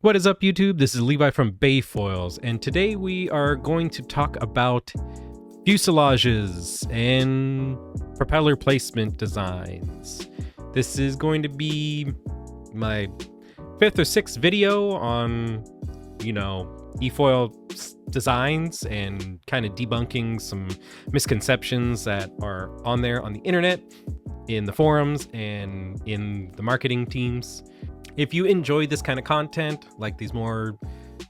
What is up, YouTube? This is Levi from Bayfoils, and today we are going to talk about fuselages and propeller placement designs. This is going to be my 5th or 6th video on, e-foil designs and kind of debunking some misconceptions that are on there on the internet, in the forums, and in the marketing teams. If you enjoy this kind of content, like these more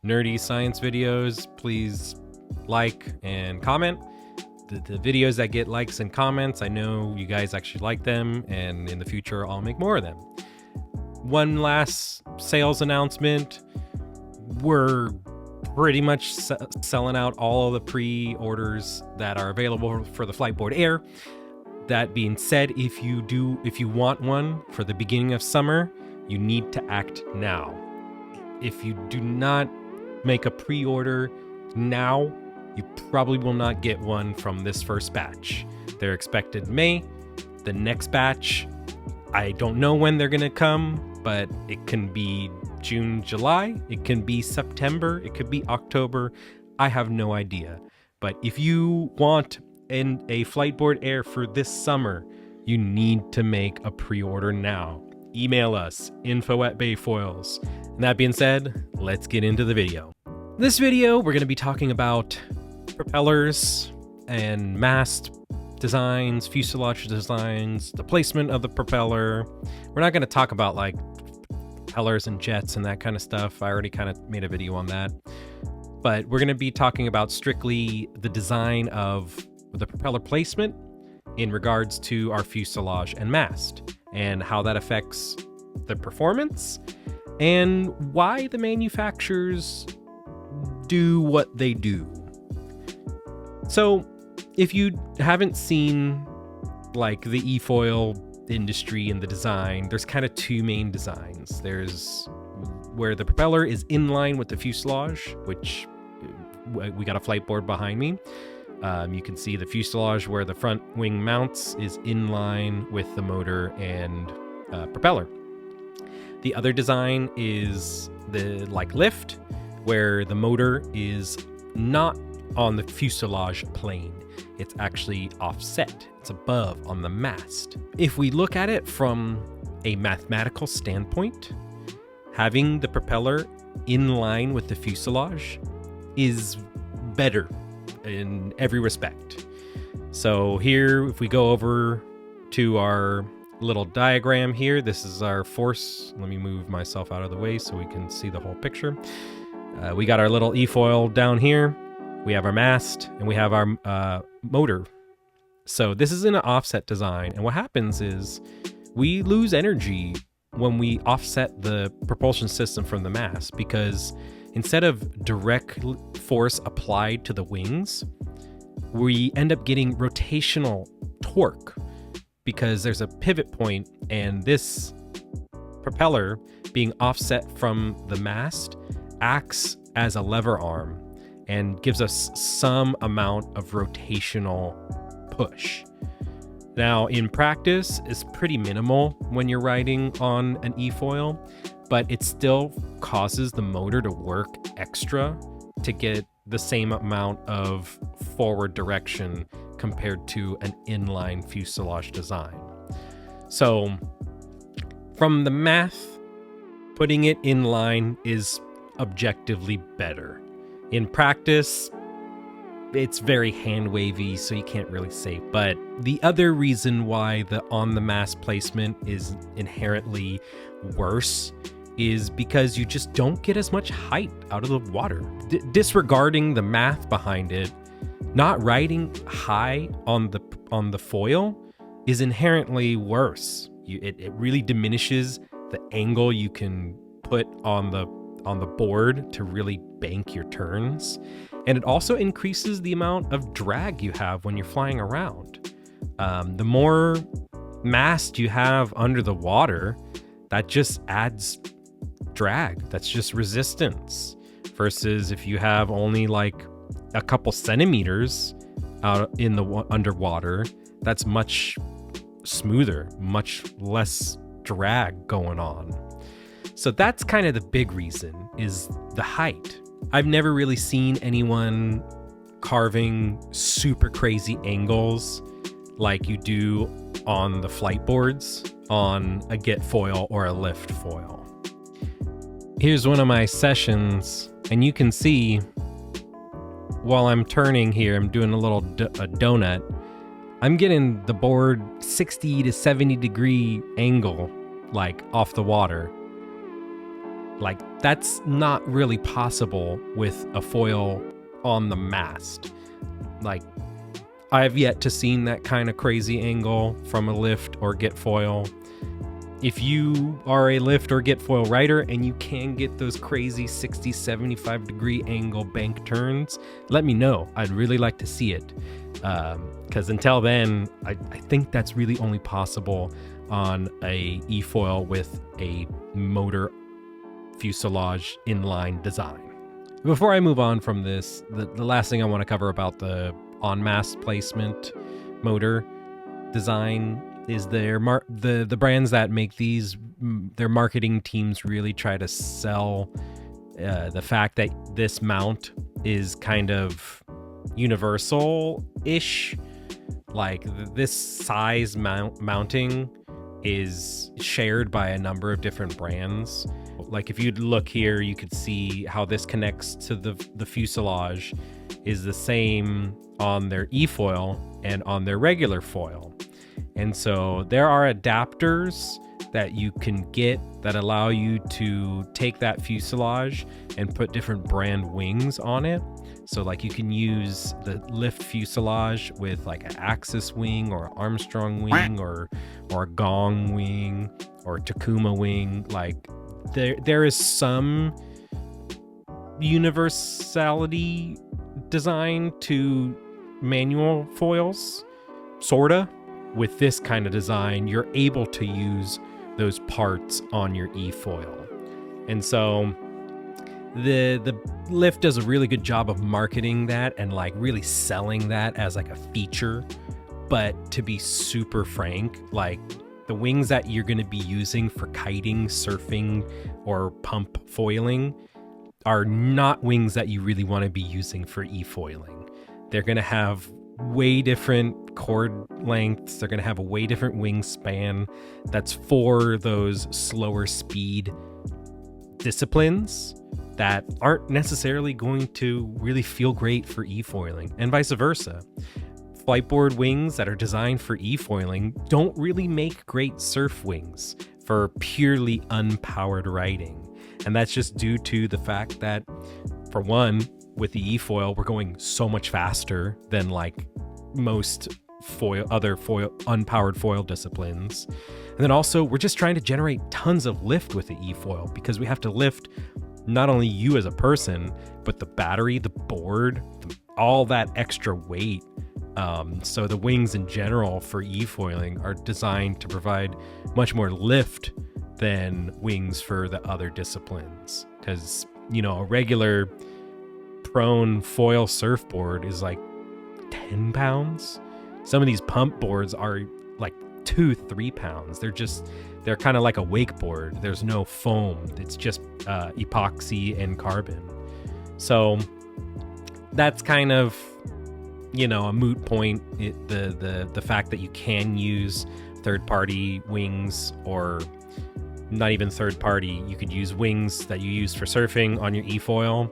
nerdy science videos, please like and comment. The videos that get likes and comments, I know you guys actually like them, and in the future I'll make more of them. One last sales announcement. We're pretty much selling out all of the pre-orders that are available for the Fliteboard Air. That being said, if you want one for the beginning of summer, you need to act now. If you do not make a pre-order now, you probably will not get one from this first batch. They're expected May. The next batch, I don't know when they're gonna come, but it can be June, July, it can be September, it could be October. I have no idea. But if you want a Fliteboard Air for this summer, you need to make a pre-order now. Email us, info@bayfoils. And that being said, let's get into the video. This video, we're going to be talking about propellers and mast designs, fuselage designs, the placement of the propeller. We're not going to talk about like propellers and jets and that kind of stuff. I already kind of made a video on that. But we're going to be talking about strictly the design of the propeller placement in regards to our fuselage and mast, and how that affects the performance, and why the manufacturers do what they do. So if you haven't seen like the e-foil industry and the design, there's kind of two main designs. There's where the propeller is in line with the fuselage, which we got a Fliteboard behind me. You can see the fuselage where the front wing mounts is in line with the motor and propeller. The other design is the lift, where the motor is not on the fuselage plane. It's actually offset. It's above on the mast. If we look at it from a mathematical standpoint, having the propeller in line with the fuselage is better in every respect. So here, if we go over to our little diagram here, this is our force. Let me move myself out of the way so we can see the whole picture. We got our little e-foil down here. We have our mast and we have our motor. So this is in an offset design. And what happens is we lose energy when we offset the propulsion system from the mast, because instead of direct force applied to the wings, we end up getting rotational torque because there's a pivot point, and this propeller being offset from the mast acts as a lever arm and gives us some amount of rotational push. Now, in practice, it's pretty minimal when you're riding on an e-foil, but it still causes the motor to work extra to get the same amount of forward direction compared to an inline fuselage design. So from the math, putting it in line is objectively better. In practice, it's very hand wavy, so you can't really say. But the other reason why the on the mast placement is inherently worse is because you just don't get as much height out of the water. Disregarding the math behind it, not riding high on the foil is inherently worse. It really diminishes the angle you can put on the board to really bank your turns, and it also increases the amount of drag you have when you're flying around. The more mast you have under the water, that just adds drag. That's just resistance. Versus if you have only like a couple centimeters out in the underwater, that's much smoother, much less drag going on. So that's kind of the big reason, is the height. I've never really seen anyone carving super crazy angles like you do on the flight boards on a get foil or a lift foil. Here's one of my sessions, and you can see while I'm turning here, I'm doing a little a donut. I'm getting the board 60 to 70 degree angle, like off the water. Like, that's not really possible with a foil on the mast. Like, I've yet to seen that kind of crazy angle from a lift or get foil. If you are a lift or get foil rider and you can get those crazy 60, 75 degree angle bank turns, let me know. I'd really like to see it. Because until then, I think that's really only possible on a e-foil with a motor fuselage inline design. Before I move on from this, the last thing I want to cover about the on-mast placement motor design is the brands that make these, their marketing teams really try to sell the fact that this mount is kind of universal-ish. Like, this size mounting is shared by a number of different brands. Like, if you look here, you could see how this connects to the fuselage is the same on their e-foil and on their regular foil. And so there are adapters that you can get that allow you to take that fuselage and put different brand wings on it. So like, you can use the lift fuselage with like an Axis wing or Armstrong wing or a Gong wing or Takuma wing. Like, there is some universality design to manual foils, sorta. With this kind of design, you're able to use those parts on your e-foil. And so the lift does a really good job of marketing that and like really selling that as like a feature. But to be super frank, like, the wings that you're going to be using for kiting, surfing, or pump foiling are not wings that you really want to be using for e-foiling. They're going to have way different chord lengths. They're going to have a way different wingspan. That's for those slower speed disciplines that aren't necessarily going to really feel great for e-foiling, and vice versa. Flightboard wings that are designed for e-foiling don't really make great surf wings for purely unpowered riding. And that's just due to the fact that, for one, with the e-foil, we're going so much faster than like most other unpowered foil disciplines. And then also, we're just trying to generate tons of lift with the e-foil, because we have to lift not only you as a person, but the battery, the board, all that extra weight. So the wings in general for e-foiling are designed to provide much more lift than wings for the other disciplines. Because, you know, a regular prone foil surfboard is like 10 pounds. Some of these pump boards are like 2-3 pounds. They're kind of like a wakeboard. There's no foam. It's just epoxy and carbon. So that's kind of, you know, a moot point. The fact that you can use third-party wings, or not even third-party, you could use wings that you use for surfing on your e-foil.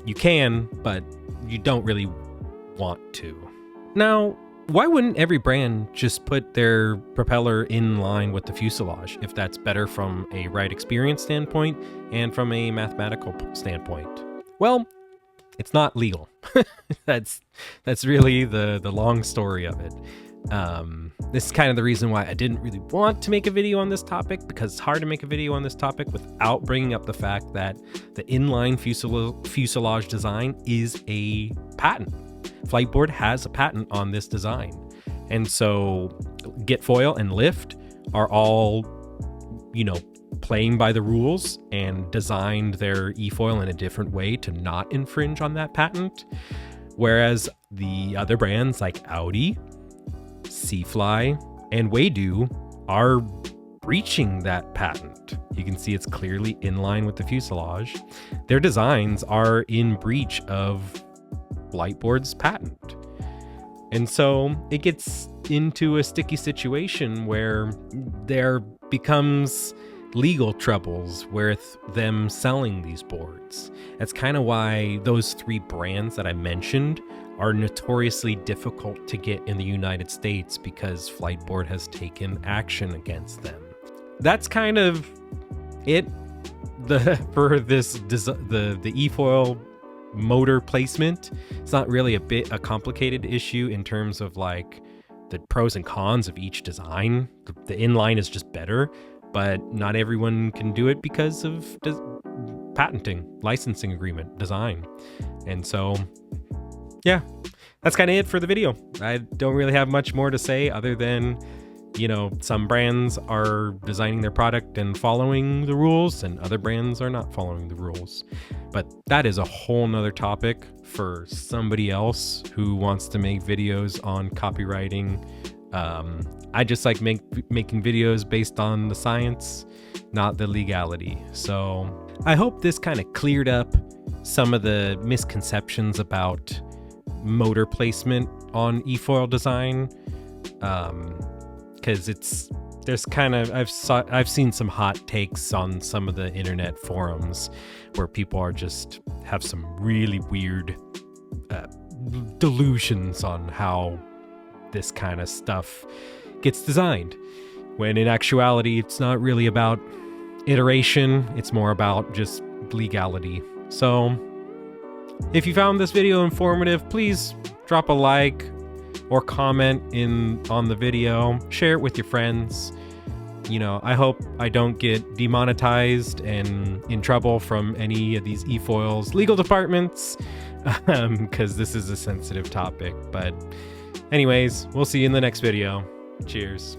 You can, but you don't really want to. Now, why wouldn't every brand just put their propeller in line with the fuselage if that's better from a ride experience standpoint and from a mathematical standpoint? Well, it's not legal. That's really the long story of it. This is kind of the reason why I didn't really want to make a video on this topic, because it's hard to make a video on this topic without bringing up the fact that the inline fuselage design is a patent. Fliteboard has a patent on this design. And so Getfoil and Lift are all, you know, playing by the rules and designed their e-foil in a different way to not infringe on that patent. Whereas the other brands like Audi, Seafly, and Waydo are breaching that patent. You can see it's clearly in line with the fuselage. Their designs are in breach of Fliteboard's patent. And so it gets into a sticky situation where there becomes legal troubles with them selling these boards. That's kind of why those 3 brands that I mentioned are notoriously difficult to get in the United States, because Fliteboard has taken action against them. That's kind of it for this the eFoil motor placement. It's not really a complicated issue in terms of like the pros and cons of each design. The inline is just better, but not everyone can do it because of patenting, licensing agreement, design. And so, yeah, that's kind of it for the video. I don't really have much more to say other than, you know, some brands are designing their product and following the rules, and other brands are not following the rules. But that is a whole nother topic for somebody else who wants to make videos on copywriting. I just like making videos based on the science, not the legality. So I hope this kind of cleared up some of the misconceptions about motor placement on eFoil design. Because I've seen some hot takes on some of the internet forums where people are just have some really weird delusions on how this kind of stuff gets designed, when in actuality it's not really about iteration, it's more about just legality. So if you found this video informative, please drop a like or comment on the video, share it with your friends. You know, I hope I don't get demonetized and in trouble from any of these eFoil's legal departments, because this is a sensitive topic. But anyways, we'll see you in the next video. Cheers.